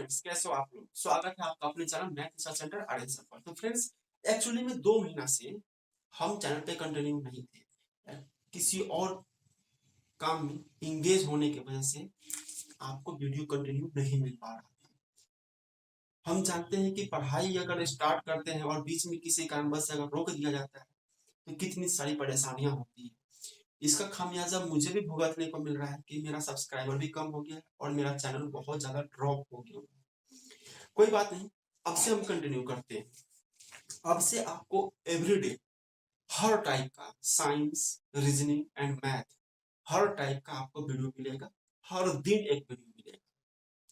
Friends, कैसे हो आप लोग। स्वागत है आपका अपने channel math research centre RSF पर। तो फ्रेंड्स, एक्चुअली में 2 महीना से हम चैनल पे कंटिन्यू नहीं थे, किसी और काम में इंगेज होने की वजह से आपको वीडियो कंटिन्यू नहीं मिल पा रहा। हम जानते हैं कि पढ़ाई अगर स्टार्ट करते हैं और बीच में किसी कारणवश अगर रोक दिया जाता है तो कितनी सारी परेशानियां होती है। इसका खामियाजा मुझे भी भुगतने को मिल रहा है कि मेरा सब्सक्राइबर भी कम हो गया है और मेरा चैनल बहुत ज्यादा ड्रॉप हो गया। कोई बात नहीं, अब से हम कंटिन्यू करते हैं। अब से आपको एवरीडे हर टाइप का science, reasoning and math, her type का आपको वीडियो मिलेगा। हर दिन एक वीडियो मिलेगा।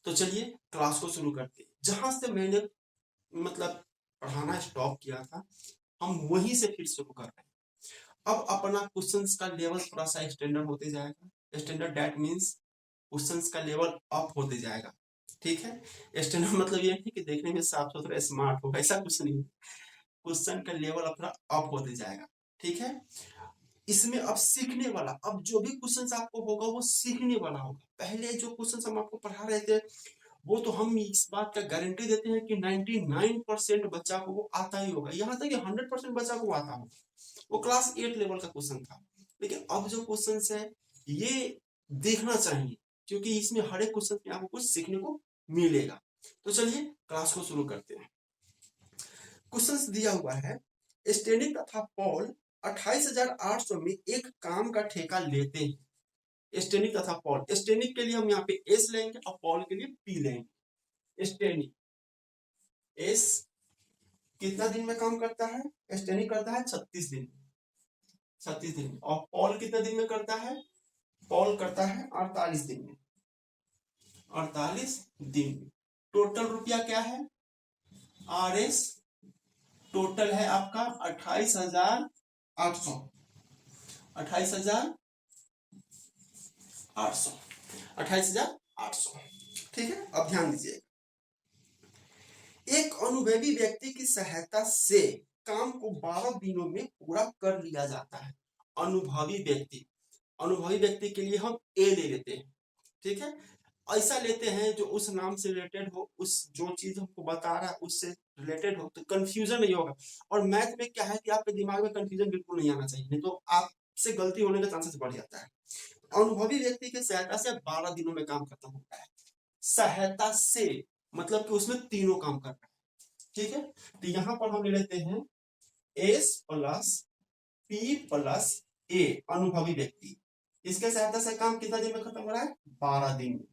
तो चलिए क्लास को शुरू करते हैं। जहां से मैंने मतलब पढ़ाना स्टॉप किया था, हम वहीं से फिर शुरू कर रहे हैं। अब अपना क्वेश्चंस का लेवल थोड़ा सा स्टैंडर्ड होते जाएगा। स्टैंडर्ड दैट मींस क्वेश्चंस का लेवल अप होते जाएगा। ठीक है, स्टैंडर्ड मतलब ये नहीं कि देखने में साफ सुथरा स्मार्ट होगा, ऐसा कुछ नहीं। क्वेश्चन का लेवल अपना अप होते जाएगा। ठीक है, इसमें अब सीखने वाला, अब जो भी क्वेश्चन आपको होगा वो सीखने वाला होगा। पहले जो क्वेश्चन हम आपको पढ़ा रहे थे वो तो हम इस बात का गारंटी देते हैं कि 99% बच्चा को वो आता ही होगा, यहाँ तक कि 100% बच्चा को आता होगा। वो क्लास 8 लेवल का क्वेश्चन था। लेकिन अब जो क्वेश्चन है ये देखना चाहिए, क्योंकि इसमें हर एक क्वेश्चन में आपको कुछ सीखने को मिलेगा। तो चलिए क्लास को शुरू करते हैं। क्वेश्चन दिया हुआ है, स्टैनिक तथा पॉल 28,800 में एक काम का ठेका लेते हैं। स्टैनिक तथा पॉल, स्टैनिक के लिए हम यहाँ पे एस लेंगे और पॉल के लिए पी लेंगे। स्टैनिक एस कितना दिन में काम करता है? स्टैनिक करता है 36 दिन, 36 दिन। और पॉल कितना दिन में करता है? पॉल करता है 48 दिन में, 48 दिन में। टोटल रुपया क्या है? आर एस टोटल है आपका 28,800, 28,800, 28,800। ठीक है, अब ध्यान दीजिए। एक अनुभवी व्यक्ति की सहायता से काम को 12 दिनों में पूरा कर लिया जाता है। अनुभवी व्यक्ति, अनुभवी व्यक्ति के लिए हम ए ले लेते हैं। ठीक है, ऐसा लेते हैं जो उस नाम से रिलेटेड हो, उस जो चीज हमको बता रहा है उससे रिलेटेड हो, तो कंफ्यूजन नहीं होगा। और मैथ में क्या है कि आपके दिमाग में कंफ्यूजन बिल्कुल नहीं आना चाहिए, नहीं तो आपसे गलती होने का चांसेस बढ़ जाता है। अनुभवी व्यक्ति की सहायता से 12 दिनों में काम खत्म होता है। सहायता से मतलब कि उसमें तीनों काम कर रहा है। ठीक है, तो यहां पर हम ले लेते हैं एस प्लस पी प्लस ए, अनुभवी व्यक्ति। इसके सहायता से काम कितना दिन में खत्म हो रहा है? 12 दिन में।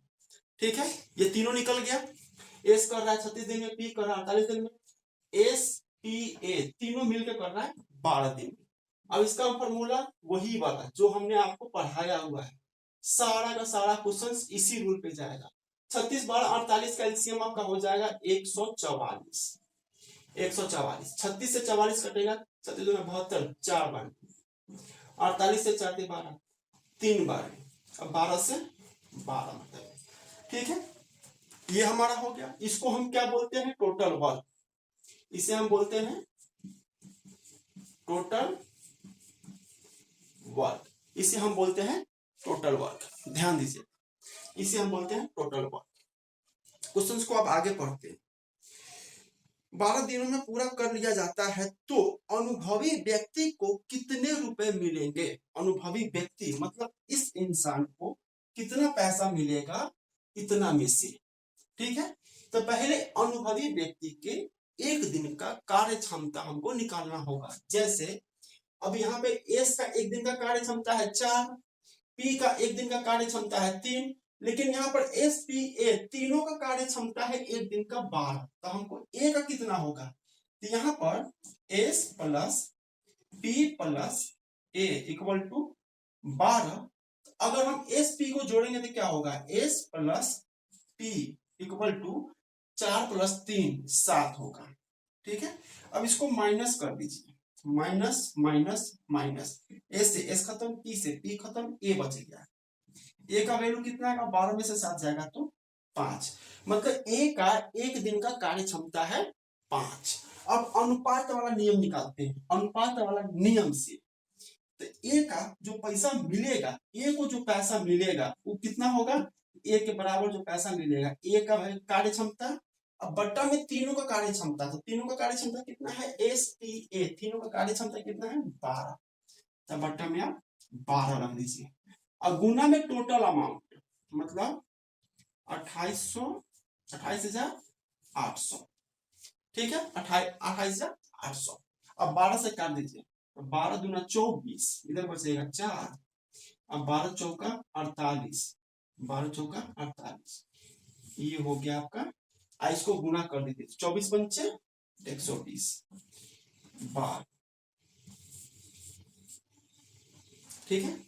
ठीक है, ये तीनों निकल गया। एस कर रहा है 36 दिन में, पी कर रहा है 48 दिन में, एस पी ए तीनों मिलकर कर रहा है 12 दिन में। अब इसका फॉर्मूला वही वाला जो हमने आपको पढ़ाया हुआ है, सारा का सारा क्वेश्चन इसी रूल पे जाएगा। 36 12 48 का एलसीएम आपका हो जाएगा 144। 144, 36 से 44 कटेगा, 36 में 72, 4 बार। 48 से 4 12, 3 बार। अब 12 से 12 मतलब। ठीक है, ये हमारा हो गया। इसको हम क्या बोलते हैं? Total work. इसे हम बोलते हैं टोटल वर्क। इसे हम बोलते हैं टोटल वर्क। ध्यान दीजिए, इसे हम बोलते हैं टोटल वर्क। क्वेश्चंस को आप आगे पढ़ते हैं। 12 दिनों में पूरा कर लिया जाता है तो अनुभवी व्यक्ति को कितने रुपए मिलेंगे? अनुभवी व्यक्ति मतलब इस इंसान को कितना पैसा मिलेगा इतना में से। ठीक है, तो पहले अनुभवी व्यक्ति के एक दिन का कार्य क्षमता हमको निकालना होगा। जैसे अब यहाँ पे एस का एक दिन का कार्य क्षमता है 4, पी का एक दिन का कार्य क्षमता है 3, लेकिन यहाँ पर एस पी ए तीनों का कार्य क्षमता है एक दिन का 12। तो हमको ए का कितना होगा? तो यहाँ पर S plus P plus A equal to 12। अगर हम एस पी को जोड़ेंगे तो क्या होगा? S plus P equal to 4 plus 3 7 होगा। ठीक है, अब इसको माइनस कर दीजिए, माइनस माइनस माइनस, एस से एस खत्म, पी से पी खत्म, ए बच गया। ए का वैल्यू कितना है? 12 में से 7 जाएगा तो 5। मतलब ए का एक दिन का कार्य क्षमता है 5। अब अनुपात वाला नियम निकालते हैं। अनुपात वाला नियम से तो ए का जो पैसा मिलेगा, ए को जो पैसा मिलेगा वो कितना होगा? ए के बराबर जो पैसा मिलेगा, ए का कार्य क्षमता अब बट्टा में तीनों का कार्य क्षमता, तो तीनों का कार्य क्षमता कितना है, एस टी ए, तीनों का कार्य क्षमता कितना है 12, तो बट्टा में आप 12 रख दीजिए। अब गुना में टोटल अमाउंट मतलब 28,800, ठीक है, 28,800। अब 12 से काट दीजिए, तो 12 दूना 24, इधर बचेगा 4, अब 12 चौका 48, 12 चौका 48, ये हो गया आपका। इसको गुना कर दीजिए, 24 पंचे 120 12, ठीक है,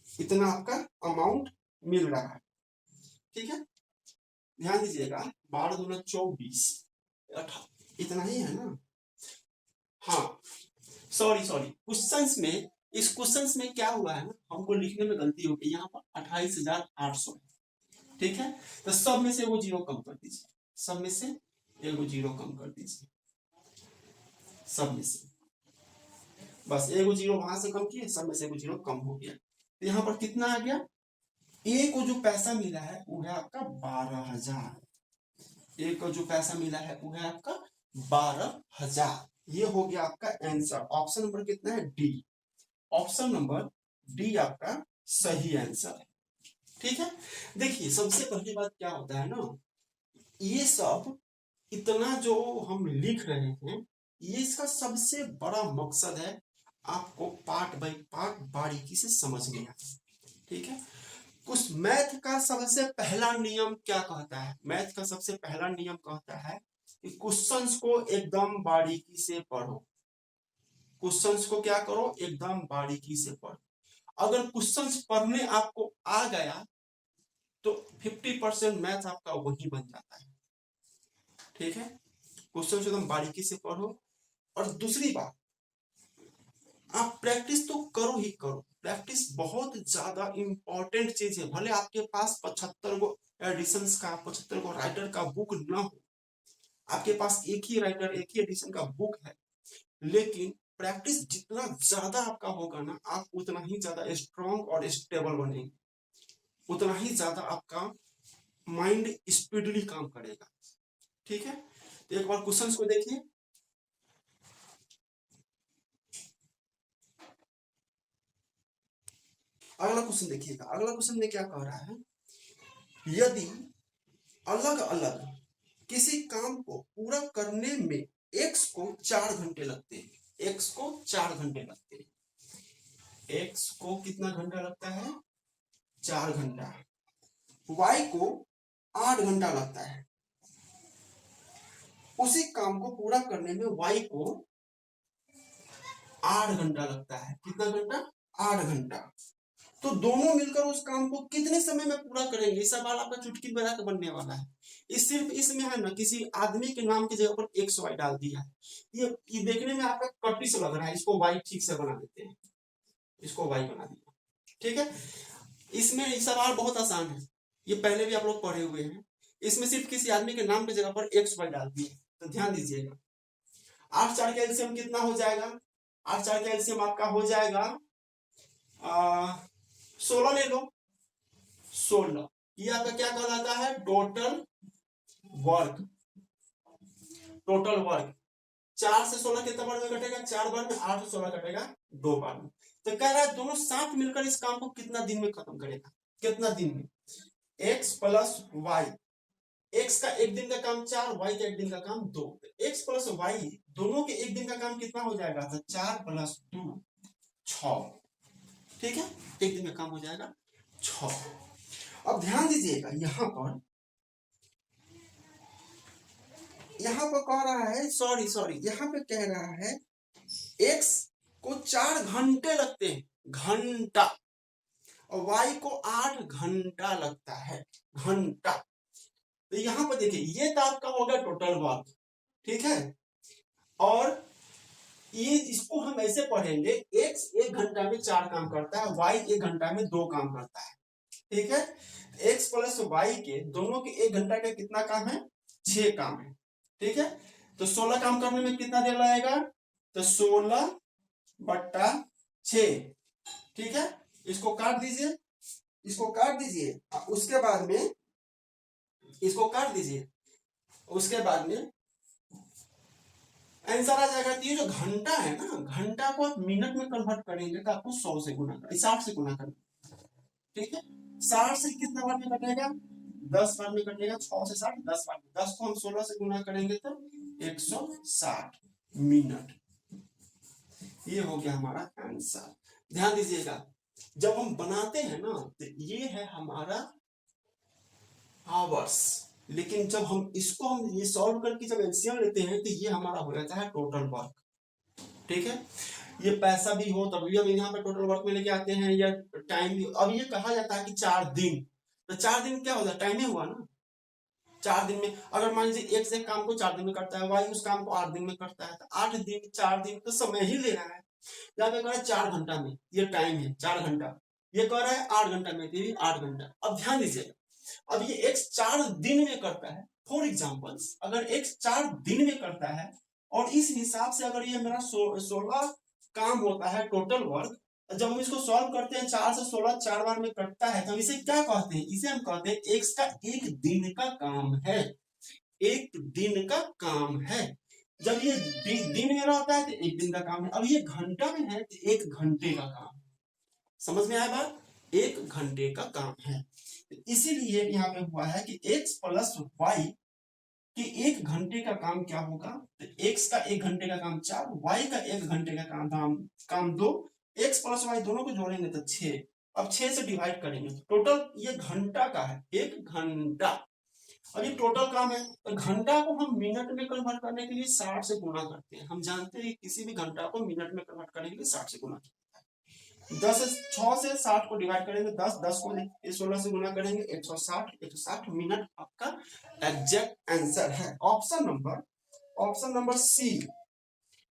इतना आपका अमाउंट मिल रहा है, ठीक है। ध्यान दीजिएगा, 12 दूना 24, इतना ही है ना। हाँ सॉरी क्वेश्चंस में, इस क्वेश्चंस में क्या हुआ है ना, हमको लिखने में गलती हो गई, यहाँ पर 28,800, ठीक है, तो सब में से वो जीरो कम कर दीजिए, सब में से एगो जीरो कम कर दीजिए, सब में से बस एगो जीरो वहां से कम किए, सब में से एगो जीरो कम हो गया, तो यहाँ पर कितना आ गया, ए को जो पैसा मिला है वो है आपका 12,000, ए को जो पैसा मिला है वो है आपका 12,000, ये हो गया आपका आंसर। ऑप्शन नंबर कितना है, डी, ऑप्शन नंबर डी आपका सही आंसर है, ठीक है। देखिए सबसे पहली बात क्या होता है ना, ये सब इतना जो हम लिख रहे हैं, ये इसका सबसे बड़ा मकसद है आपको पार्ट बाय पार्ट बारीकी से समझने आए, ठीक है। कुछ मैथ का सबसे पहला नियम क्या कहता है, मैथ का सबसे पहला नियम कहता है कि क्वेश्चंस को एकदम बारीकी से पढ़ो, क्वेश्चंस को क्या करो, एकदम बारीकी से पढ़ो। अगर क्वेश्चंस पढ़ने आपको आ गया तो 50% मैथ आपका वही बन जाता है, ठीक है। क्वेश्चन एकदम बारीकी से पढ़ो, और दूसरी बात, आप प्रैक्टिस तो करो ही करो, प्रैक्टिस बहुत ज्यादा इंपॉर्टेंट चीज है। भले आपके पास 75 गो एडिशन का, 75 गो राइटर का बुक ना हो, आपके पास एक ही राइटर एक ही एडिशन का बुक है, लेकिन प्रैक्टिस जितना ज्यादा आपका होगा ना, आप उतना ही ज्यादा स्ट्रॉन्ग और स्टेबल बनेंगे, उतना ही ज्यादा आपका माइंड स्पीडली काम करेगा, ठीक है। तो एक बार क्वेश्चंस को देखिए, अगला क्वेश्चन देखिएगा, अगला क्वेश्चन में क्या कह रहा है, यदि अलग अलग किसी काम को पूरा करने में x को 4 घंटे लगते हैं, x को 4 घंटे लगते हैं, x को कितना घंटा लगता है, 4 घंटा, y को 8 घंटा लगता है, उसी काम को पूरा करने में y को 8 घंटा लगता है, कितना घंटा, 8 घंटा, तो दोनों मिलकर उस काम को कितने समय में पूरा करेंगे, इस सवाल आपका चुटकी बजा के बनने वाला है। इस सिर्फ इसमें है ना, किसी आदमी के नाम की जगह पर एक्स वाई डाल दिया है, ये देखने में आपका कटी से लग रहा है, इसको वाई ठीक से बना देते हैं, इसको वाई बना दिया, ठीक है। इसमें सवाल बहुत आसान है, ये पहले भी आप लोग पढ़े हुए हैं, इसमें सिर्फ किसी आदमी के नाम की जगह पर एक्स वाई डाल दिए, तो ध्यान दीजिएगा। 8 4 का एलसीएम कितना हो जाएगा, 8 4 का एलसीएम आपका हो जाएगा 16 ले लो, 16, ये आपका क्या कहलाता है, टोटल वर्क, टोटल वर्क। 4 से 16 कितना बार में कटेगा, 4 बार में, 8 से 16 कटेगा 2 बार में, तो कह रहा है दोनों साथ मिलकर इस काम को कितना दिन में खत्म करेगा, कितना दिन में, x प्लस वाई, x का एक दिन का काम 4, y का एक दिन का काम 2, x प्लस वाई दोनों के एक दिन का काम कितना हो जाएगा, तो 4 प्लस 2 6, ठीक है, एक दिन का काम हो जाएगा 6। अब ध्यान दीजिएगा, यहां पर कह रहा है, सॉरी यहां पे कह रहा है x को 4 घंटे लगते हैं, घंटा, और y को 8 घंटा लगता है, घंटा। तो यहां पर देखिए, ये तो आपका हो गया टोटल वर्क, ठीक है, और ये इसको हम ऐसे पढ़ेंगे, x 1 घंटा में 4 काम करता है, y 1 घंटा में 2 काम करता है, ठीक है। x प्लस वाई के दोनों के 1 घंटा का कितना काम है, 6 काम है, ठीक है। तो 16 काम करने में कितना देर लगेगा, तो 16/6, ठीक है, इसको काट दीजिए, इसको काट दीजिए, उसके बाद में इसको काट दीजिए, उसके बाद में आंसर आ जाएगा। तो ये जो घंटा है ना, घंटा को आप मिनट में कन्वर्ट करेंगे तो आपको 100 से गुना कर 60 से गुना कर, ठीक है। 60 से कितना बार में कटेगा, 10 बार में कटेगा। 6 से 60 10 बार में, 10 को हम 16 से गुना करेंगे तो 160 मिनट। ये हो गया हमारा आंसर। ध्यान दीजिएगा, जब हम बनाते हैं ना तो ये है हमारा आवर्स, लेकिन जब हम इसको हम ये सॉल्व करके जब एलसीएम लेते हैं तो ये हमारा हो जाता है टोटल वर्क, ठीक है। ये पैसा भी हो तब भी हम यहाँ पे टोटल वर्क में लेके आते हैं, या टाइम भी। अब ये कहा जाता है कि 4 दिन, तो 4 दिन क्या होता है, टाइम ही हुआ ना। 4 दिन में अगर मान लीजिए एक से काम को 4 दिन में करता है, वाई उस काम को 8 दिन में करता है, तो 8 दिन 4 दिन तो समय ही ले रहा है। यहाँ पे कह रहा है 4 घंटा में, ये टाइम है 4 घंटा, ये कह रहा है 8 घंटा में, ये भी 8 घंटा। अब ध्यान दीजिएगा, अब ये एक्स 4 दिन में करता है। फॉर एग्जाम्पल्स, अगर एक्स 4 दिन में करता है और इस हिसाब से अगर ये मेरा 16 काम होता है टोटल वर्क, जब हम इसको सॉल्व करते हैं 4 से 16 4 बार में कटता है, तो हम इसे क्या कहते हैं, इसे हम कहते हैं एक्स का एक दिन का काम है, एक दिन का काम है। जब ये दिन में रहता है तो एक दिन का काम है, अब ये घंटा में है तो 1 घंटे का काम। समझ में आया बात, 1 घंटे का काम है। इसीलिए यहाँ पे हुआ है कि x प्लस वाई कि 1 घंटे का काम क्या होगा, तो x का 1 घंटे का काम 4, y का 1 घंटे का काम 2, x प्लस वाई दोनों को जोड़ेंगे तो 6। अब 6 से डिवाइड करेंगे, टोटल ये घंटा का है, 1 घंटा। अब ये टोटल काम है, तो घंटा को हम मिनट में कन्वर्ट करने के लिए 60 से गुणा करते हैं। हम जानते हैं किसी भी घंटा को मिनट में कन्वर्ट करने के लिए 60 से गुणा, 6 से 60 को डिवाइड करेंगे 10 को 16 से गुना करेंगे 160 मिनट आपका एग्जैक्ट आंसर है। Option number C,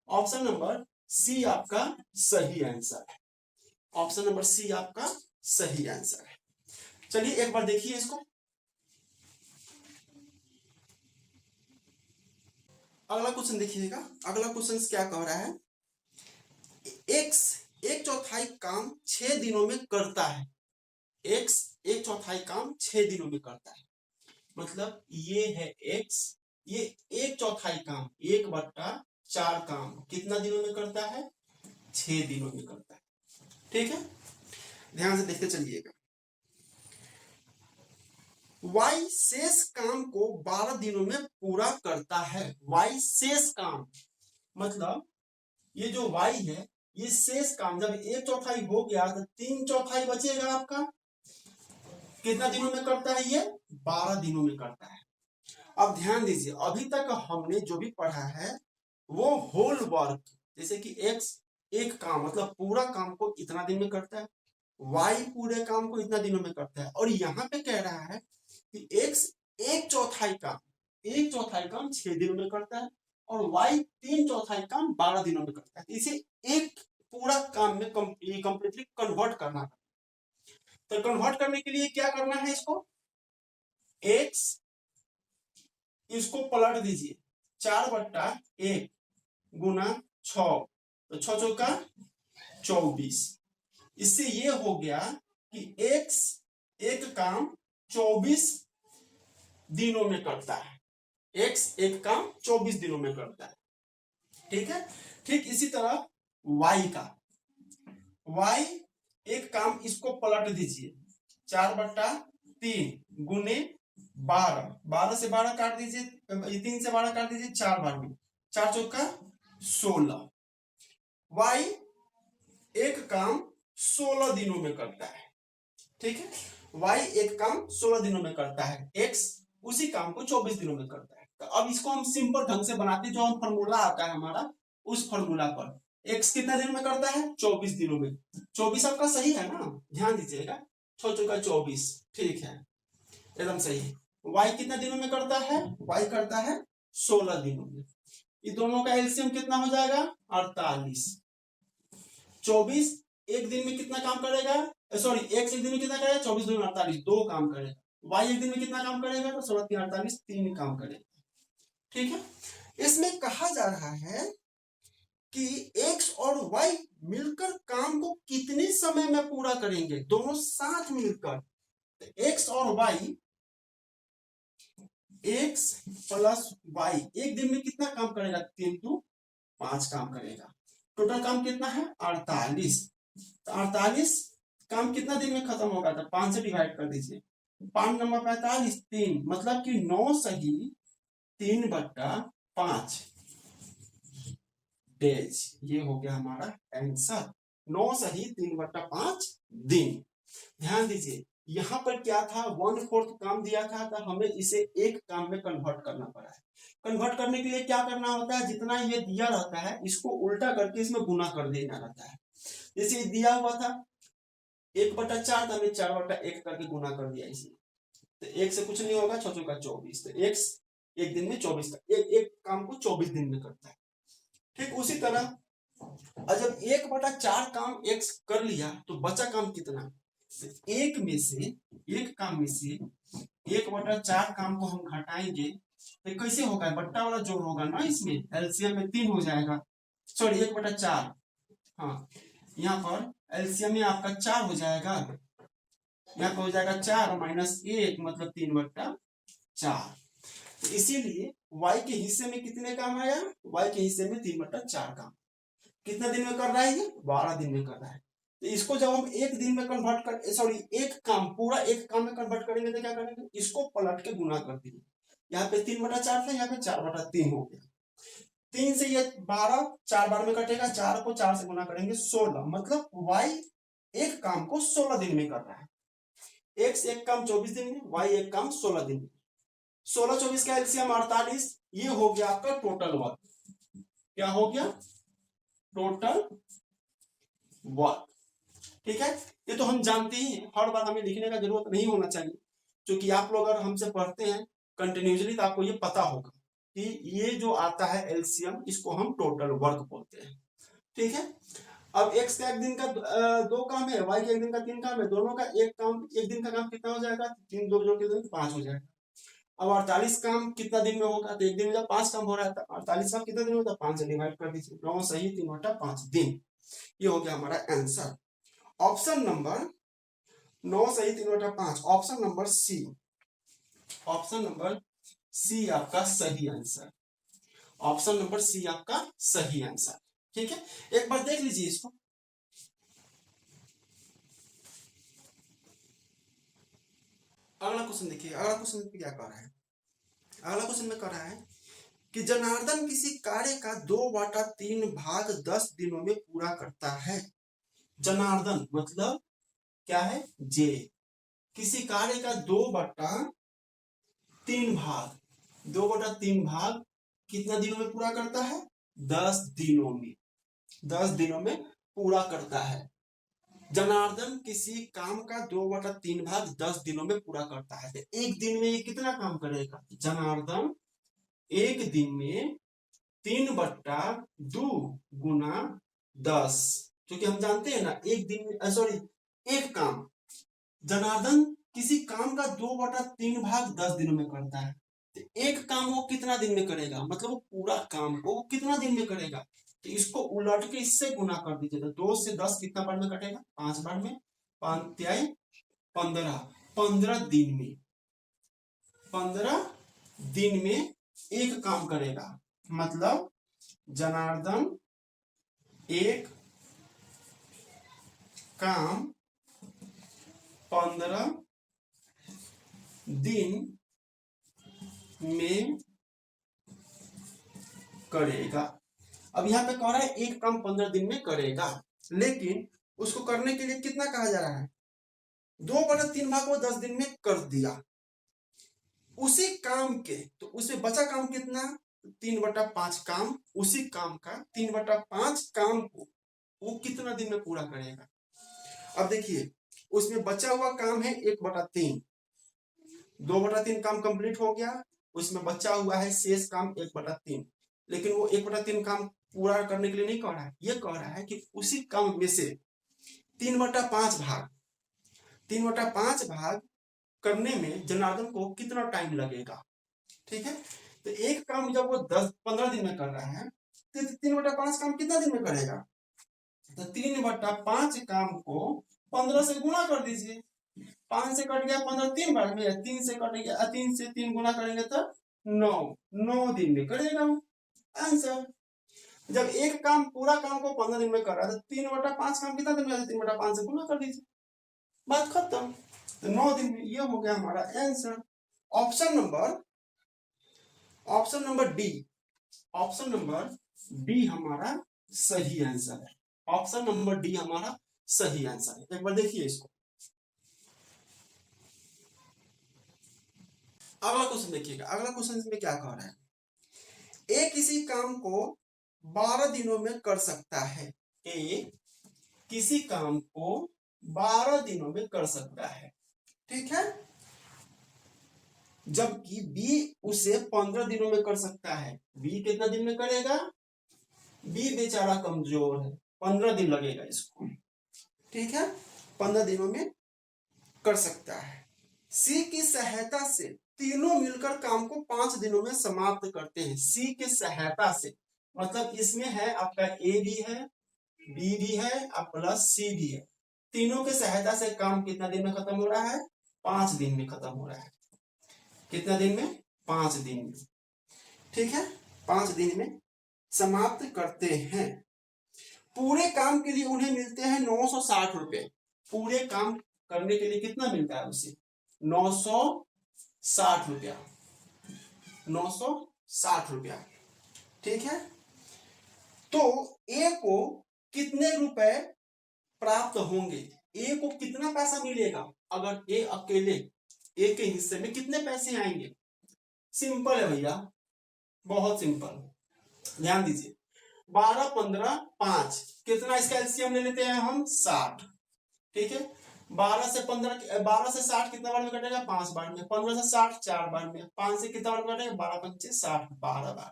option number C आपका सही आंसर है। ऑप्शन नंबर सी आपका सही आंसर है। चलिए एक बार देखिए इसको, अगला क्वेश्चन देखिएगा। अगला क्वेश्चन क्या कह रहा है, एक्स 1/4 काम 6 दिनों में करता है। एक्स 1/4 काम 6 दिनों में करता है, मतलब ये है एक्स, ये 1/4 काम 1/4 काम कितना दिनों में करता है, 6 दिनों में करता है, ठीक है। ध्यान से देखते चलिएगा, वाई शेष काम को 12 दिनों में पूरा करता है। वाई शेष काम मतलब ये जो वाई है, ये शेष काम जब 1/4 हो गया तो 3/4 बचेगा आपका, कितना दिनों में करता है, ये 12 दिनों में करता है। अब ध्यान दीजिए, अभी तक हमने जो भी पढ़ा है वो होल वर्क, जैसे कि एक्स एक काम मतलब पूरा काम को इतना दिन में करता है, वाई पूरे काम को इतना दिनों में करता है, और यहाँ पे कह रहा है कि एक्स 1/4 काम 6 दिनों में करता है और वाई 3/4 काम 12 दिनों में करता है। इसे एक पूरा काम में कंप्लीटली कन्वर्ट करना है। तो कन्वर्ट करने के लिए क्या करना है, इसको एक्स इसको पलट दीजिए, 4/1 गुना 6, तो 6 चौका 24। इससे ये हो गया कि एक्स एक काम 24 दिनों में करता है, एक्स एक काम 24 दिनों में करता है, ठीक है। ठीक इसी तरह वाई का, वाई एक काम इसको पलट दीजिए, 4/3 गुने 12, 12 से 12 काट दीजिए, 3 से 12 काट दीजिए, 4 बार में 4 चौका 16। वाई एक काम 16 दिनों में करता है, ठीक है। वाई एक काम 16 दिनों में करता है, एक्स उसी काम को 24 दिनों में करता है। तो अब इसको हम सिंपल ढंग से बनाते हैं, जो हम फॉर्मूला आता है हमारा, उस फॉर्मूला पर एक्स कितना दिन में करता है, 24 दिनों में। 24 आपका सही है ना, ध्यान दीजिएगा, 6 चौका 24, ठीक है, एकदम सही है। वाई कितना दिनों में करता है, वाई करता है 16 दिनों में। ये दोनों का एलसीएम कितना हो जाएगा, 48। 24 एक दिन में कितना काम करेगा, सॉरी एक्स एक दिन में कितना करेगा, 24 दूनी 48, 2 काम करेगा। वाई एक दिन में कितना काम करेगा, तो 16 3 48, 3 काम करेगा, ठीक है। इसमें कहा जा रहा है कि एक्स और वाई मिलकर काम को कितने समय में पूरा करेंगे, दोनों साथ मिलकर। एक्स और वाई, एक्स प्लस वाई एक दिन में कितना काम करेगा, 3 to 5 काम करेगा। टोटल काम कितना है, 48। तो 48 काम कितना दिन में खत्म होगा, तो 5 से डिवाइड कर दीजिए। 5 नंबर 45, 3, मतलब कि 9 सही 3/5 डेज। ये हो गया हमारा आंसर, 9 सही 3/5 दिन। ध्यान दीजिए यहां पर क्या था, 1/4 काम दिया था, तो हमें इसे एक काम में कन्वर्ट करना पड़ा है। कन्वर्ट करने के लिए क्या करना होता है, जितना ये दिया रहता है इसको उल्टा करके इसमें गुना कर देना रहता है। जैसे दिया हुआ था 1/4, तो हमने 4/1 करके गुना कर दिया इसमें, तो एक से कुछ नहीं होगा, 6 का 24, तो एक दिन में 24 का एक काम को 24 दिन में करता है। ठीक उसी तरह जब 1/4 काम एक्स कर लिया तो बचा काम कितना, एक में से, एक काम में से 1/4 काम को हम घटाएंगे तो कैसे होगा, बट्टा वाला जोड़ होगा ना, इसमें एलसीएम में 3 हो जाएगा, सॉरी 1/4, हाँ यहाँ पर एलसीएम में आपका 4 हो जाएगा, यहाँ पर हो जाएगा 4 माइनस 1 मतलब 3/4। तो इसीलिए y के हिस्से में कितने काम आया, y के हिस्से में 3/4 काम। कितना दिन में कर रहा है ये, 12 दिन में कर रहा है। तो इसको जब हम एक दिन में कन्वर्ट कर, सॉरी एक काम, पूरा एक काम में कन्वर्ट करेंगे तो क्या करेंगे, इसको पलट के गुना कर देंगे। यहाँ पे 3/4 था, यहाँ पे 4/3 हो गया। 3 से ये 12 4 बार में कटेगा, 4 को 4 से गुना करेंगे 16, मतलब y एक काम को 16 दिन में कर रहा है। x एक काम 24 दिन में, y एक काम 16 दिन में। 16-24 का एलसीएम 48, ये हो गया आपका टोटल वर्क। क्या हो गया, टोटल वर्क। ठीक है, ये तो हम जानते ही हैं, हर बार हमें लिखने का जरूरत नहीं होना चाहिए, क्योंकि आप लोग अगर हमसे पढ़ते हैं कंटिन्यूसली तो आपको ये पता होगा कि ये जो आता है एलसीएम, इसको हम टोटल वर्क बोलते हैं। ठीक है, अब एक्स का एक दिन का 2 काम है, वाई का एक दिन का 3 काम है, दोनों का एक काम, एक दिन का काम कितना हो जाएगा, 3 2 जोड़ के 5 हो जाएगा। अब 48 काम कितना दिन में होगा, तो एक दिन में जब 5 काम हो रहा था, 48 काम कितना दिन में होता है, 5 से डिवाइड कर दीजिए, 9 सही 3/5 दिन। ये हो गया हमारा आंसर, ऑप्शन नंबर 9 सही 3/5, option number C, option number C आपका सही आंसर, ऑप्शन नंबर सी आपका सही आंसर। ठीक है, एक बार देख लीजिए इसको। अगला क्वेश्चन देखिए, अगला क्वेश्चन क्या कर रहा है, अगला क्वेश्चन में कर रहा है कि जनार्दन किसी कार्य का 2/3 भाग 10 दिनों में पूरा करता है। जनार्दन मतलब क्या है, जे, किसी कार्य का 2/3 भाग, 2/3 भाग कितना दिनों में पूरा करता है, 10 दिनों में, 10 दिनों में पूरा करता है। जनार्दन किसी काम का 2/3 भाग 10 दिनों में पूरा करता है, तो एक दिन में ये कितना काम करेगा, जनार्दन एक दिन में 3/2 गुना 10, क्योंकि हम जानते हैं ना एक दिन में, सॉरी एक काम, जनार्दन किसी काम का 2/3 भाग 10 दिनों में करता है, तो एक काम वो कितना दिन में करेगा, मतलब वो पूरा काम को कितना दिन में करेगा, तो इसको उलट के इससे गुना कर दीजिए, तो 2 से 10 कितना बार में कटेगा, 5 बार में, 5 15, 15 दिन में, 15 दिन में एक काम करेगा, मतलब जनार्दन एक काम 15 दिन में करेगा। अब यहाँ पे कह रहा है एक काम 15 दिन में करेगा, लेकिन उसको करने के लिए कितना कहा जा रहा है, 2/3 भाग को 10 दिन में कर दिया, उसी काम के, तो उसमें बचा काम कितना, 3/5 काम, उसी काम का 3/5 काम को वो कितना दिन में पूरा करेगा। अब देखिए उसमें बचा हुआ काम है 1/3, 2/3 काम कंप्लीट हो गया, उसमें बचा हुआ है शेष काम 1/3, लेकिन वो 1/3 काम पूरा करने के लिए नहीं कह रहा है, ये कह रहा है कि उसी काम में से 3/5 भाग, 3/5 भाग करने में जनार्दन को कितना टाइम लगेगा। ठीक है, तो एक काम जब वो 10-15 दिन में कर रहा है, तो 3/5 काम कितना दिन में करेगा? तो 3/5 काम को 15 से गुणा कर दीजिए। 5 से कट गया 15, 3 बार में, 3 से कट गया, 3 से 3 गुना करेंगे तो 9 दिन में करेगा वो। आंसर। जब एक काम पूरा काम को 15 दिन में कर रहा है तो 3/5 काम कितना दिन में? 3/5 से गुना कर दीजिए, बात खत्म। तो 9 दिन में। ये हो गया हमारा answer. Option number D, option number D हमारा सही आंसर है। ऑप्शन नंबर डी हमारा सही आंसर है। एक बार देखिए इसको। अगला क्वेश्चन देखिएगा। अगला क्वेश्चन में क्या कह रहा है? ए किसी काम को 12 दिनों में कर सकता है। ए किसी काम को 12 दिनों में कर सकता है, ठीक है, जबकि बी उसे 15 दिनों में कर सकता है। बी कितना दिन में करेगा? बी बेचारा कमजोर है, 15 दिन लगेगा इसको, ठीक है, 15 दिनों में कर सकता है। सी की सहायता से तीनों मिलकर काम को 5 दिनों में समाप्त करते हैं। सी की सहायता से मतलब इसमें है आपका ए भी है, बी भी है और प्लस सी भी है। तीनों की सहायता से काम कितना दिन में खत्म हो रहा है? 5 दिन में खत्म हो रहा है। कितना दिन में? 5 दिन में, ठीक है, 5 दिन में समाप्त करते हैं। पूरे काम के लिए उन्हें मिलते हैं 960 रुपए। पूरे काम करने के लिए कितना मिलता है उसे? 960 रुपया, 960 रुपया, ठीक है। तो ए को कितने रुपए प्राप्त होंगे? ए को कितना पैसा मिलेगा अगर ए अकेले, ए के हिस्से में कितने पैसे आएंगे? सिंपल है भैया, बहुत सिंपल, ध्यान दीजिए। 12, 15, 5, कितना इसका एलसीएम ले लेते हैं हम? 60, ठीक है। 12 से 15, 12 से 60 कितना बार में कटेगा? 5 बार में। 15 से 60 4 बार में। 5 से कितना बार में कटेगा? 12 5 60, 12 बार,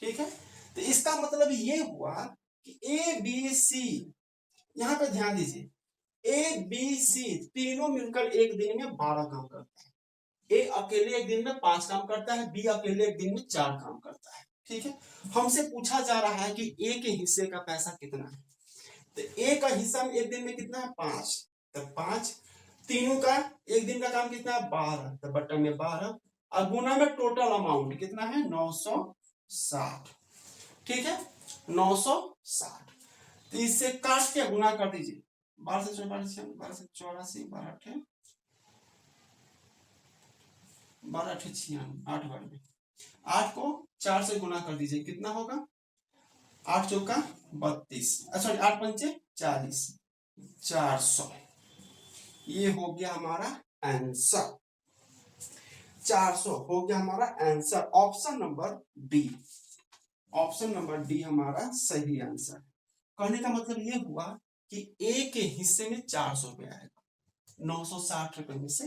ठीक है। तो इसका मतलब ये हुआ कि ए बी सी, यहां पे ध्यान दीजिए, ए बी सी तीनों मिलकर एक दिन में 12 काम करता है। ए अकेले एक दिन में 5 काम करता है, बी अकेले एक दिन में 4 काम करता है, ठीक है। हमसे पूछा जा रहा है कि ए के हिस्से का पैसा कितना है। तो ए का हिस्सा में एक दिन में कितना है? 5, तो 5, तीनों का एक दिन का काम कितना है? 12, तो बटन में 12 और गुना में टोटल अमाउंट कितना है? 960, ठीक है, 960। तो इससे काट के गुना कर दीजिए। 12 से 84, 12 से 84, 12 8 8 बार में 8 को 4 से गुना कर दीजिए, कितना होगा? 8 चौका 32, सॉरी 8 पंचे 40, 400। ये हो गया हमारा आंसर, 400 हो गया हमारा answer. Option number D, option number D हमारा सही आंसर। कहने का मतलब ये हुआ कि ए के हिस्से में 400 रुपए आएगा। 960 रुपए में से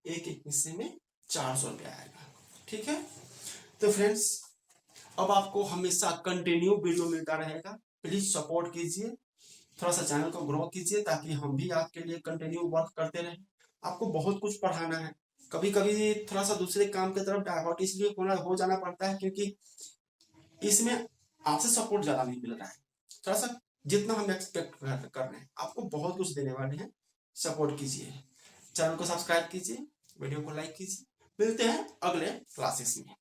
ए के हिस्से में 400 रुपए आएगा, ठीक है। तो फ्रेंड्स, अब आपको हमेशा कंटिन्यू वीडियो मिलता रहेगा। प्लीज सपोर्ट कीजिए, थोड़ा सा चैनल को ग्रो कीजिए ताकि हम भी आपके लिए कंटिन्यू वर्क करते रहें। आपको बहुत कुछ पढ़ाना है। कभी कभी थोड़ा सा दूसरे काम की तरफ डाइवर्ट इसलिए हो जाना पड़ता है क्योंकि इसमें आपसे सपोर्ट ज्यादा नहीं मिल रहा है। थोड़ा सा जितना हम एक्सपेक्ट कर रहे हैं आपको बहुत कुछ देने वाले हैं। सपोर्ट कीजिए, चैनल को सब्सक्राइब कीजिए, वीडियो को लाइक कीजिए। मिलते हैं अगले क्लासेस में।